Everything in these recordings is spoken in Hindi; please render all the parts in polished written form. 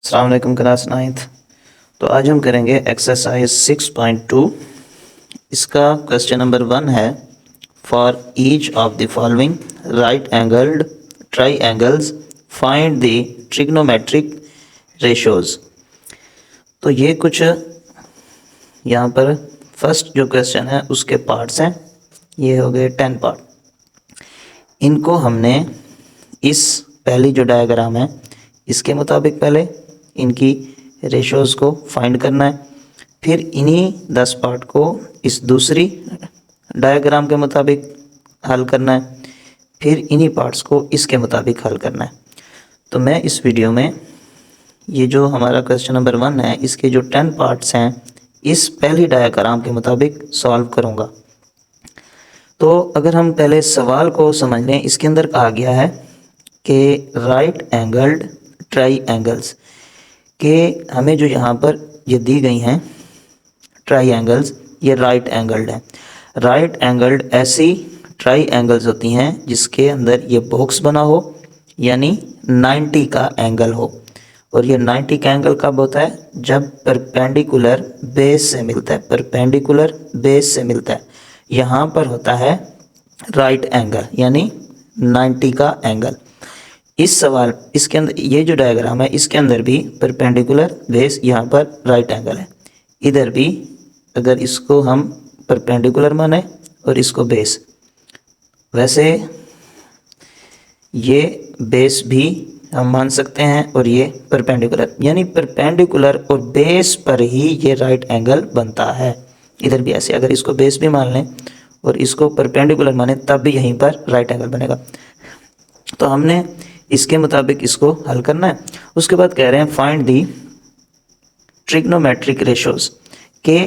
अस्सलाम वालेकुम क्लास 9th। तो आज हम करेंगे एक्सरसाइज 6.2। इसका क्वेश्चन नंबर 1 है, for each of the following right angled triangles find the trigonometric ratios. तो ये कुछ यहाँ पर फर्स्ट जो क्वेश्चन है उसके पार्ट्स हैं। ये हो गए 10 पार्ट। इनको हमने इस पहली जो डायग्राम है इसके मुताबिक पहले इनकी रेशोज़ को फाइंड करना है, फिर इन्हीं 10 पार्ट को इस दूसरी डायग्राम के मुताबिक हल करना है, फिर इन्हीं पार्ट्स को इसके मुताबिक हल करना है। तो मैं इस वीडियो में ये जो हमारा क्वेश्चन नंबर 1 है इसके जो 10 पार्ट्स हैं इस पहली डायग्राम के मुताबिक सॉल्व करूँगा। तो अगर हम पहले सवाल को समझ लें, इसके अंदर कहा गया है कि राइट एंगल्ड ट्राइंगल्स के हमें जो यहाँ पर ये दी गई हैं ट्राइंगल्स, ये राइट एंगल्ड है। राइट एंगल्ड ऐसी ट्राइंगल्स होती हैं जिसके अंदर ये बॉक्स बना हो, यानी 90 का एंगल हो। और ये 90 का एंगल कब होता है? जब परपेंडिकुलर बेस से मिलता है, परपेंडिकुलर बेस से मिलता है, यहाँ पर होता है राइट एंगल, यानी 90 का एंगल। इस सवाल इसके अंदर ये जो डायग्राम है इसके अंदर भी परपेंडिकुलर बेस, यहाँ पर राइट एंगल है। इधर भी अगर इसको हम परपेंडिकुलर माने और इसको बेस, वैसे ये बेस भी हम मान सकते हैं और ये परपेंडिकुलर, यानी परपेंडिकुलर और बेस पर ही ये राइट एंगल बनता है। इधर भी ऐसे, अगर इसको बेस भी मान लें और इसको परपेंडिकुलर माने तब भी यहीं पर राइट एंगल बनेगा। तो हमने इसके मुताबिक इसको हल करना है। उसके बाद कह रहे हैं फाइंड दी ट्रिग्नोमेट्रिक रेशोज़, के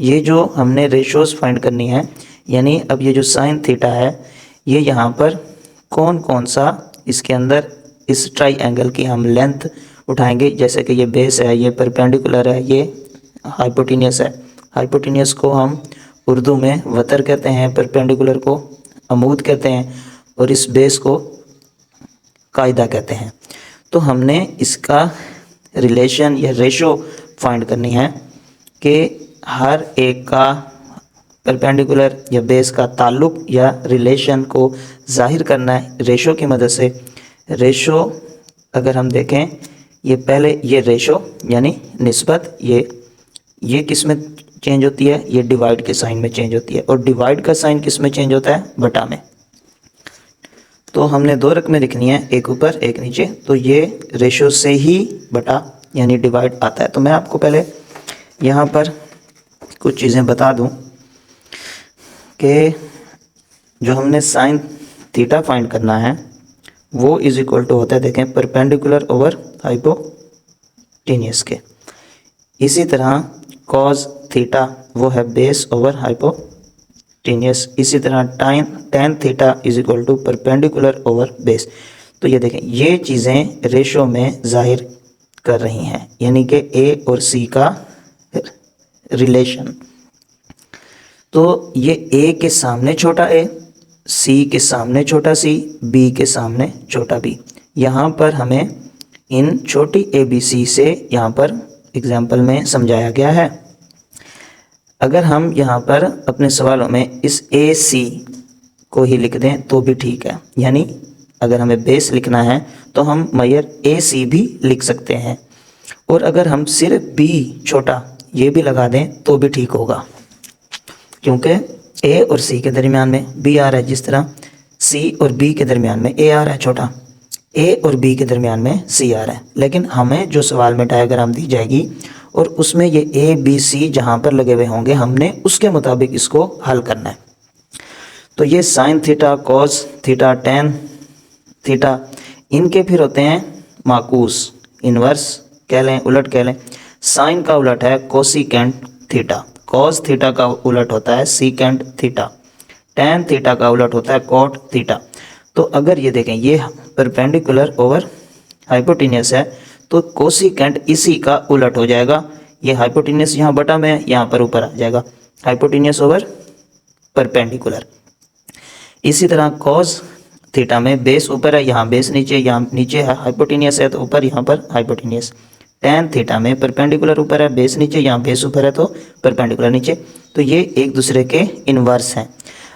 ये जो हमने रेशोज़ फाइंड करनी है, यानी अब ये जो साइन थीटा है ये यहाँ पर कौन कौन सा इसके अंदर इस ट्राइंगल की हम लेंथ उठाएंगे। जैसे कि ये बेस है, ये परपेंडिकुलर है, ये हाइपोटेन्यूस है। हाइपोटेन्यूस को हम उर्दू में वतर कहते हैं, परपेंडिकुलर को अमूद कहते हैं और इस बेस को कायदा कहते हैं। तो हमने इसका रिलेशन या रेशो फाइंड करनी है कि हर एक का परपेंडिकुलर या बेस का ताल्लुक या रिलेशन को जाहिर करना है रेशो की मदद से। रेशो अगर हम देखें, ये पहले ये रेशो यानी निस्बत, ये किस में चेंज होती है? ये डिवाइड के साइन में चेंज होती है। और डिवाइड का साइन किस में चेंज होता है? बटा में। तो हमने 2 रकमें लिखनी है, एक ऊपर एक नीचे। तो ये रेशो से ही बटा यानी डिवाइड आता है। तो मैं आपको पहले यहाँ पर कुछ चीज़ें बता दूँ कि जो हमने साइन थीटा फाइंड करना है वो इज इक्वल टू होता है, देखें, परपेंडिकुलर ओवर हाइपोटेन्यूस के। इसी तरह कॉज थीटा वो है बेस ओवर हाइपोटेन्यूस। इसी तरह tan theta is equal to perpendicular over base. तो ये देखें, ये चीज़ें रेशो में जाहिर कर रही हैं, यानी कि A और C का रिलेशन। तो ये A के सामने छोटा a, C के सामने छोटा c, B के सामने छोटा b। यहाँ पर हमें इन छोटी ABC से यहाँ पर एग्जाम्पल में समझाया गया है। अगर हम यहाँ पर अपने सवालों में इस AC को ही लिख दें तो भी ठीक है, यानी अगर हमें बेस लिखना है तो हम मयर AC भी लिख सकते हैं। और अगर हम सिर्फ B छोटा ये भी लगा दें तो भी ठीक होगा, क्योंकि A और C के दरमियान में B आ रहा है, जिस तरह C और B के दरमियान में A आ रहा है छोटा, A और B के दरमियान में C आ रहा है। लेकिन हमें जो सवाल में डायग्राम दी जाएगी और उसमें ये A B C जहाँ पर लगे हुए होंगे, हमने उसके मुताबिक इसको हल करना है। तो ये sine theta, cos theta, tan theta, इनके फिर होते हैं माकूस, इन्वर्स कह लें, उलट कह लें। साइन का उलट है कोसिकेंट थीटा, कॉस थीटा का उलट होता है सीकेंट थीटा, टैन थीटा का उलट होता है कॉट थीटा। तो अगर ये देखें, ये परपेंडिकुलर ओवर हाइपोटेन्यूस है तो कोसिकेंट इसी का उलट हो जाएगा। ये हाइपोटेन्यूस यहाँ बटा में, यहाँ पर ऊपर आ जाएगा, हाइपोटेन्यूस ओवर परपेंडिकुलर। इसी तरह कॉस थीटा में बेस ऊपर है, यहाँ बेस नीचे, यहाँ नीचे है हाइपोटेन्यूस है तो ऊपर, यहाँ पर हाइपोटेन्यूस। टेन थीटा में परपेंडिकुलर ऊपर है, बेस नीचे, यहाँ बेस ऊपर है तो परपेंडिकुलर नीचे, तो ये एक दूसरे के इन्वर्स हैं।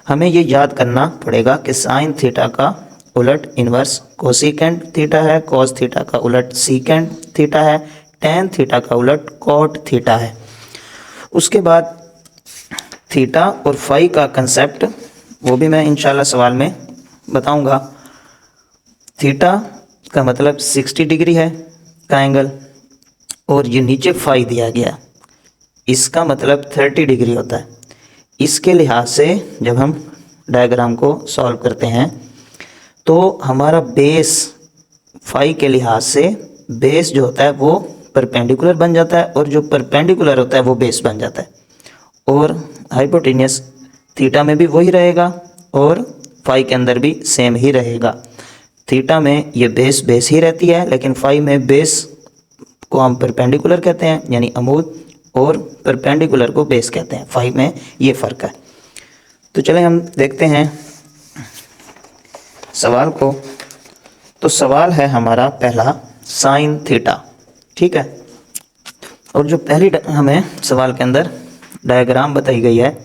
हमें ये याद करना पड़ेगा कि साइन थीटा का उलट इन्वर्स कोसिकेंट थीटा है, कॉस थीटा का उलट सीकेंट थीटा है, टेन थीटा का उलट कॉट थीटा है। उसके बाद थीटा और फाई का कंसेप्ट वो भी मैं इंशाल्लाह सवाल में बताऊंगा। थीटा का मतलब 60 डिग्री है का एंगल, और ये नीचे फाई दिया गया, इसका मतलब 30 डिग्री होता है। इसके लिहाज से जब हम डायग्राम को सॉल्व करते हैं तो हमारा बेस फाई के लिहाज से बेस जो होता है वो परपेंडिकुलर बन जाता है, और जो परपेंडिकुलर होता है वो बेस बन जाता है, और हाइपोटेन्यूस थीटा में भी वही रहेगा और फाई के अंदर भी सेम ही रहेगा। थीटा में ये बेस बेस ही रहती है, लेकिन फाई में बेस को हम परपेंडिकुलर कहते हैं यानी अमूद, और परपेंडिकुलर को बेस कहते हैं। फाई में ये फ़र्क है। तो चलें हम देखते हैं सवाल को। तो सवाल है हमारा पहला साइन थीटा, ठीक है। और जो पहली हमें सवाल के अंदर डायग्राम बताई गई है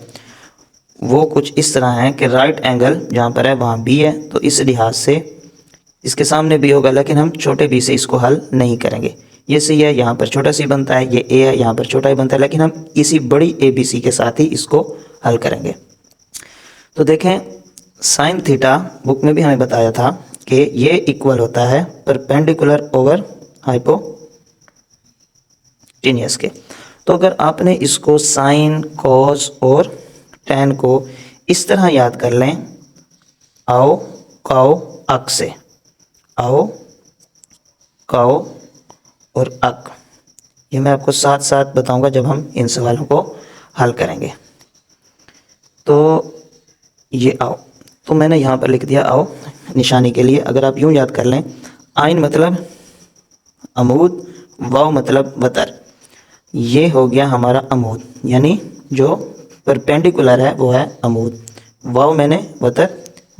वो कुछ इस तरह है कि राइट एंगल जहाँ पर है वहाँ बी है, तो इस लिहाज से इसके सामने बी होगा, लेकिन हम छोटे बी से इसको हल नहीं करेंगे। ये सी है, यहाँ पर छोटा सी बनता है, ये ए है, यहाँ पर छोटा ही बनता है, लेकिन हम इसी बड़ी ए बी सी के साथ ही इसको हल करेंगे। तो देखें साइन थीटा बुक में भी हमें बताया था कि ये इक्वल होता है परपेंडिकुलर ओवर हाइपोटेन्यूस के। तो अगर आपने इसको साइन, कॉस और टेन को इस तरह याद कर लें, आओ काओ अक से, आओ काओ और अक, ये मैं आपको साथ साथ बताऊंगा जब हम इन सवालों को हल करेंगे। तो ये आओ, तो मैंने यहाँ पर लिख दिया आओ निशानी के लिए। अगर आप यूँ याद कर लें, आइन मतलब अमूद, वाव मतलब वतर, ये हो गया हमारा अमूद, यानी जो परपेंडिकुलर है वो है अमूद। वाव मैंने वतर,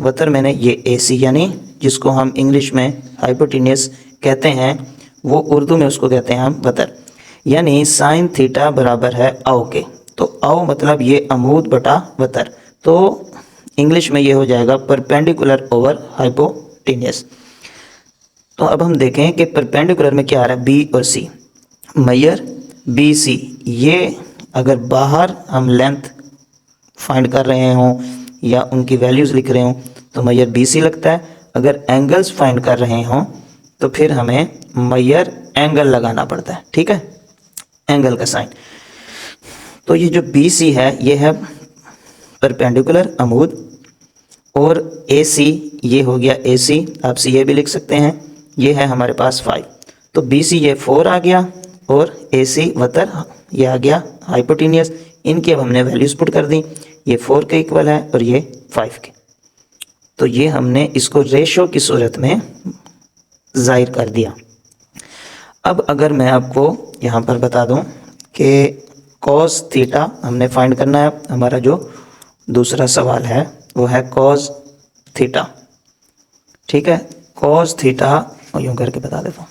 वतर मैंने ये एसी, यानी जिसको हम इंग्लिश में हाइपोटेन्यूस कहते हैं वो उर्दू में उसको कहते हैं हम वतर। यानी साइन थीटा बराबर है आओ के, तो आओ मतलब ये अमूद बटा वतर, तो इंग्लिश में ये हो जाएगा परपेंडिकुलर ओवर हाइपोटेन्यूस। तो अब हम देखें कि परपेंडिकुलर में क्या आ रहा है, बी और सी। मेजर बी सी, ये अगर बाहर हम लेंथ फाइंड कर रहे हों या उनकी वैल्यूज़ लिख रहे हों तो मेजर बी सी लगता है। अगर एंगल्स फाइंड कर रहे हों तो फिर हमें मेजर एंगल लगाना पड़ता है, ठीक है, एंगल का साइन। तो ये जो बी सी है ये है परपेंडिकुलर अमूद, और ए सी ये हो गया ए सी, आप सी ए भी लिख सकते हैं, ये है हमारे पास 5। तो बी सी ये 4 आ गया, और ए सी वतर ये आ गया हाइपोटेन्यूस। इनकी अब हमने वैल्यूज़ पुट कर दी, ये 4 के इक्वल है और ये 5 के। तो ये हमने इसको रेशो की सूरत में जाहिर कर दिया। अब अगर मैं आपको यहाँ पर बता दूँ कि कॉस थीटा हमने फाइंड करना है, हमारा जो दूसरा सवाल है वो है कॉस थीटा, ठीक है। कॉस थीटा यूँ करके बता देता हूँ,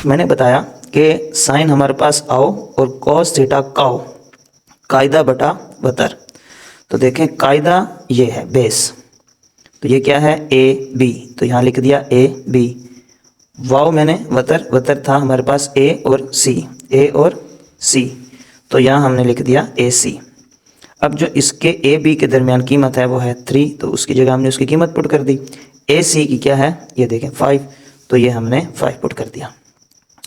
मैंने बताया कि साइन हमारे पास आओ और कॉस थीटा काओ, कायदा बटा वतर। तो देखें कायदा ये है बेस, तो ये क्या है ए बी, तो यहाँ लिख दिया ए बी। वाव मैंने वतर, वतर था हमारे पास ए और सी, ए और सी, तो यहाँ हमने लिख दिया ए सी। अब जो इसके ए बी के दरमियान कीमत है वो है 3, तो उसकी जगह हमने उसकी कीमत पुट कर दी। ए सी की क्या है ये देखें 5, तो ये हमने 5 पुट कर दिया।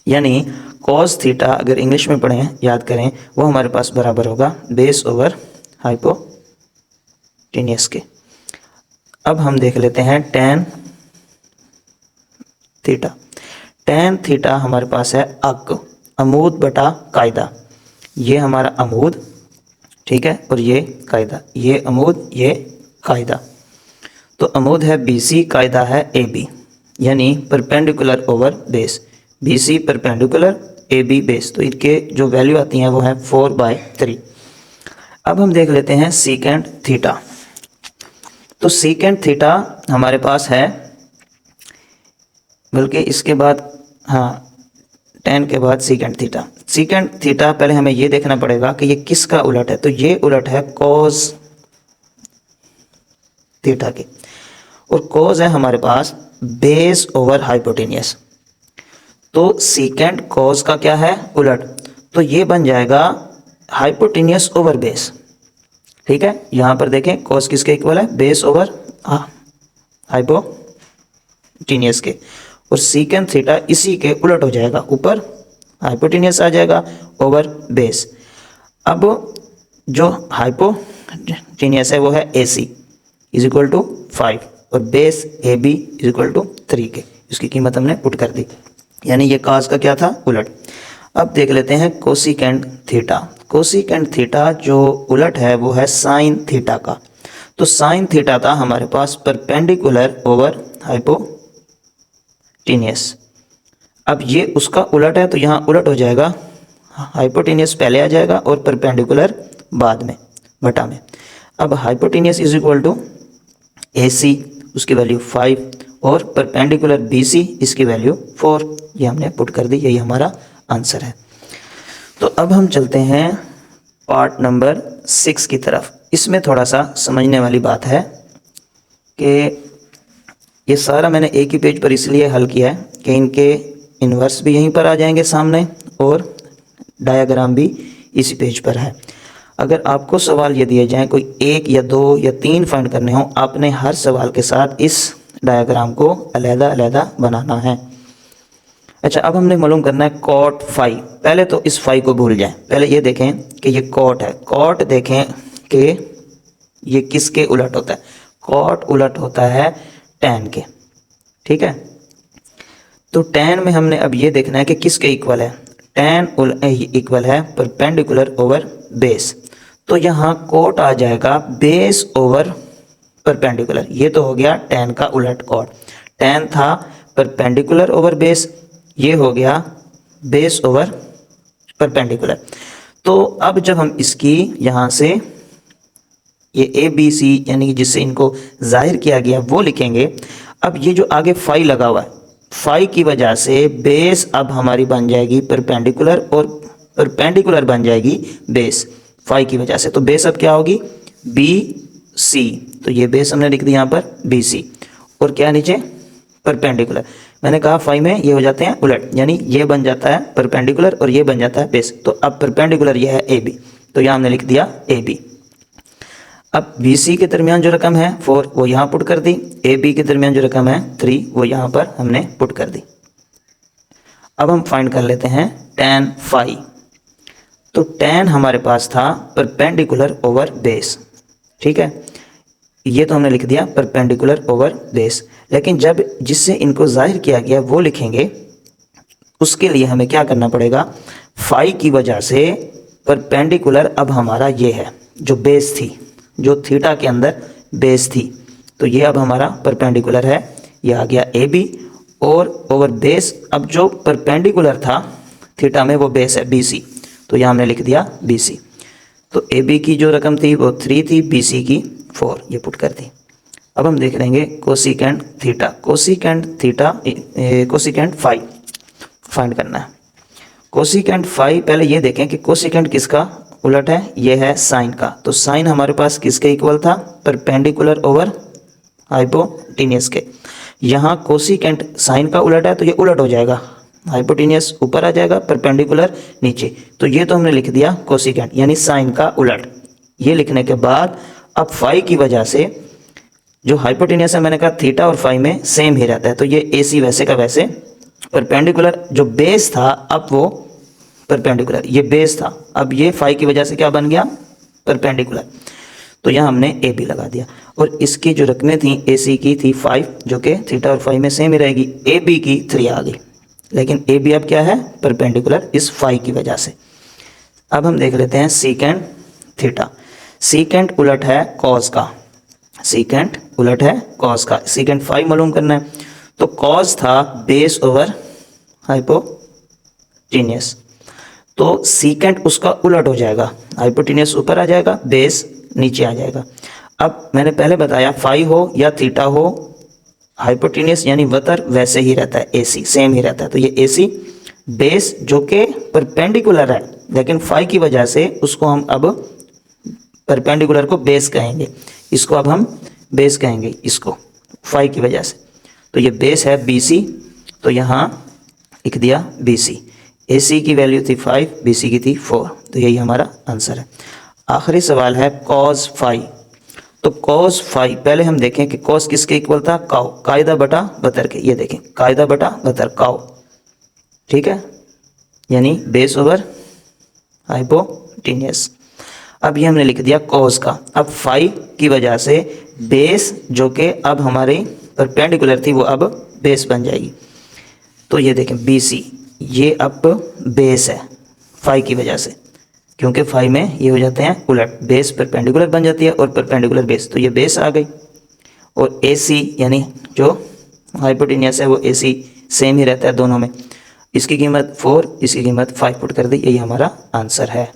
यानी कॉस थीटा अगर इंग्लिश में पढ़ें याद करें वो हमारे पास बराबर होगा बेस ओवर हाइपोटेन्यूस के। अब हम देख लेते हैं टेन थीटा। टेन थीटा हमारे पास है अक, अमूद बटा कायदा, ये हमारा अमूद, ठीक है, और ये कायदा, ये अमूद ये कायदा। तो अमूद है बी सी, कायदा है ए बी, यानी perpendicular over base, B C perpendicular A B base. तो इनके जो वैल्यू आती हैं वो है 4/3। अब हम देख लेते हैं सीकेंट थीटा। तो सीकेंट थीटा हमारे पास है, बल्कि इसके बाद हाँ tan के बाद सीकेंट थीटा। सीकेंट थीटा पहले हमें ये देखना पड़ेगा कि ये किसका उलट है, तो ये उलट है cos थीटा की, और cos है हमारे पास बेस ओवर हाइपोटेनियस। तो सीकेंट cos का क्या है, उलट, तो ये बन जाएगा हाइपोटेनियस ओवर बेस। ठीक है, यहां पर देखें cos किसके इक्वल है, बेस ओवर हाइपोटेनियस के, और सीकेंट थीटा इसी के उलट हो जाएगा, ऊपर हाइपोटेनियस आ जाएगा ओवर बेस। अब जो हाइपोटेनियस है वो है AC इज इक्वल टू 5 और base AB is equal to 3 के, इसकी कीमत हमने पुट कर दी, यानी ये cos का क्या था, उलट। अब देख लेते हैं कोसिकेंट थीटा। कोसिकेंट थीटा जो उलट है वो है साइन थीटा का। तो साइन थीटा था हमारे पास परपेंडिकुलर ओवर हाइपोटेनियस। अब ये उसका उलट है तो यहाँ उलट हो जाएगा, हाइपोटेनियस पहले आ जाएगा और परपेंडिकुलर बाद में, बटा में। अब hypotenuse is equal to AC, उसकी वैल्यू 5 और परपेंडिकुलर BC इसकी वैल्यू 4, ये हमने पुट कर दी, यही हमारा आंसर है। तो अब हम चलते हैं पार्ट नंबर 6 की तरफ। इसमें थोड़ा सा समझने वाली बात है कि ये सारा मैंने एक ही पेज पर इसलिए हल किया है कि इनके इन्वर्स भी यहीं पर आ जाएंगे सामने और डायग्राम भी इसी पेज पर है। अगर आपको सवाल ये दिए जाएं, कोई 1 या 2 या 3 फाइंड करने हो, आपने हर सवाल के साथ इस डायग्राम को अलग-अलग बनाना है। अच्छा, अब हमने मालूम करना है कॉट फाई। पहले तो इस फाई को भूल जाएं, पहले ये देखें कि ये कॉट है। कॉट देखें कि ये किसके उलट होता है, कॉट उलट होता है टैन के। ठीक है, तो टैन में हमने अब ये देखना है कि किसके इक्वल है, टैन इक्वल है परपेंडिकुलर ओवर बेस। तो यहाँ कॉट आ जाएगा बेस ओवर परपेंडिकुलर, ये तो हो गया टैन का उलट कॉट। टैन था परपेंडिकुलर ओवर बेस, ये हो गया बेस ओवर परपेंडिकुलर। तो अब जब हम इसकी यहाँ से ये ABC यानी कि जिससे इनको जाहिर किया गया वो लिखेंगे। अब ये जो आगे फाई लगा हुआ है, फाई की वजह से बेस अब हमारी बन जाएगी परपेंडिकुलर और परपेंडिकुलर बन जाएगी बेस, फाई की वजह से। तो बेस अब क्या होगी, BC, तो ये बेस हमने लिख दिया यहाँ पर BC, और क्या नीचे परपेंडिकुलर। मैंने कहा फाई में ये हो जाते हैं उलट, यानी ये बन जाता है परपेंडिकुलर और ये बन जाता है बेस। तो अब परपेंडिकुलर ये है AB, तो यहाँ हमने लिख दिया AB। अब BC के दरमियान जो रकम है 4 वो यहाँ पुट कर दी, AB के दरमियान जो रकम है 3 वो यहाँ पर हमने पुट कर दी। अब हम फाइंड कर लेते हैं tan फाई। तो tan हमारे पास था परपेंडिकुलर ओवर बेस। ठीक है, ये तो हमने लिख दिया परपेंडिकुलर ओवर बेस, लेकिन जब जिससे इनको जाहिर किया गया वो लिखेंगे, उसके लिए हमें क्या करना पड़ेगा, फाई की वजह से परपेंडिकुलर अब हमारा ये है जो बेस थी, जो थीटा के अंदर बेस थी, तो ये अब हमारा परपेंडिकुलर है, ये आ गया AB और ओवर बेस। अब जो परपेंडिकुलर था थीटा में वो बेस है BC, तो यहाँ हमने लिख दिया BC। तो AB की जो रकम थी वो 3 थी, BC की 4, ये पुट कर दी। अब हम देख लेंगे cosecant theta. Cosecant theta cosecant phi find करना है। कोसिकेंट फाई, पहले ये देखें कि कोसिकेंट किसका उलट है, ये है साइन का। तो साइन हमारे पास किसके इक्वल था, परपेंडिकुलर ओवर हाइपोटेनियस के। यहाँ कोसिकेंट साइन का उलट है तो ये उलट हो जाएगा, हाइपोटेनियस ऊपर आ जाएगा, परपेंडिकुलर नीचे। तो ये तो हमने लिख दिया कोसिकेंट यानी साइन का उलट। ये लिखने के बाद अब फाई की वजह से जो हाइपोटेनियस है, मैंने कहा थीटा और फाई में सेम ही रहता है, तो ये AC वैसे का वैसे, परपेंडिकुलर जो बेस था अब वो परपेंडिकुलर, ये बेस था, अब ये फाई की वजह से क्या बन गया, परपेंडिकुलर। तो यहाँ हमने AB लगा दिया, और इसकी जो रकमें थी AC की थी 5 जो कि थीटा और फाई में सेम ही रहेगी, AB की 3 आ गई, लेकिन AB अब क्या है, परपेंडिकुलर इस फाई की वजह से। अब हम देख लेते हैं सीकेंट थीटा। सीकेंट उलट है कॉस का, सीकेंट उलट है कॉस का। सीकेंट फाई मालूम करना है, तो कॉस था बेस ओवर हाइपोटेनियस, तो सीकेंट उसका उलट हो जाएगा, हाइपोटेनियस ऊपर आ जाएगा, बेस नीचे आ जाएगा। अब मैंने पहले बताया फाई हो या थीटा हो, हाइपोटेनियस यानी वतर वैसे ही रहता है, AC सेम ही रहता है। तो ये AC बेस जो कि परपेंडिकुलर है, लेकिन फाई की वजह से उसको हम अब परपेंडिकुलर को बेस कहेंगे, इसको अब हम बेस कहेंगे इसको फाई की वजह से। तो ये बेस है BC, तो यहाँ लिख दिया BC। AC की वैल्यू थी 5, BC की थी 4, तो यही हमारा आंसर है। आखिरी सवाल है cos फाई। तो cos फाई पहले हम देखें कि cos किसके इक्वल था, काउ, कायदा बटा बतर के। ये देखें कायदा बटा बतर काउ, ठीक है, यानी बेस ओवर हाइपोटेन्यूस। अब ये हमने लिख दिया cos का। अब फाई की वजह से बेस जो कि अब हमारी परपेंडिकुलर थी वो अब बेस बन जाएगी। तो ये देखें BC ये अब बेस है फाई की वजह से, क्योंकि फाई में ये हो जाते हैं उलट, बेस परपेंडिकुलर बन जाती है और परपेंडिकुलर बेस, तो ये बेस आ गई। और AC यानी जो हाइपोटेन्यूस है वो AC सेम ही रहता है दोनों में। इसकी कीमत 4, इसकी कीमत 5 पुट कर दी, यही हमारा आंसर है।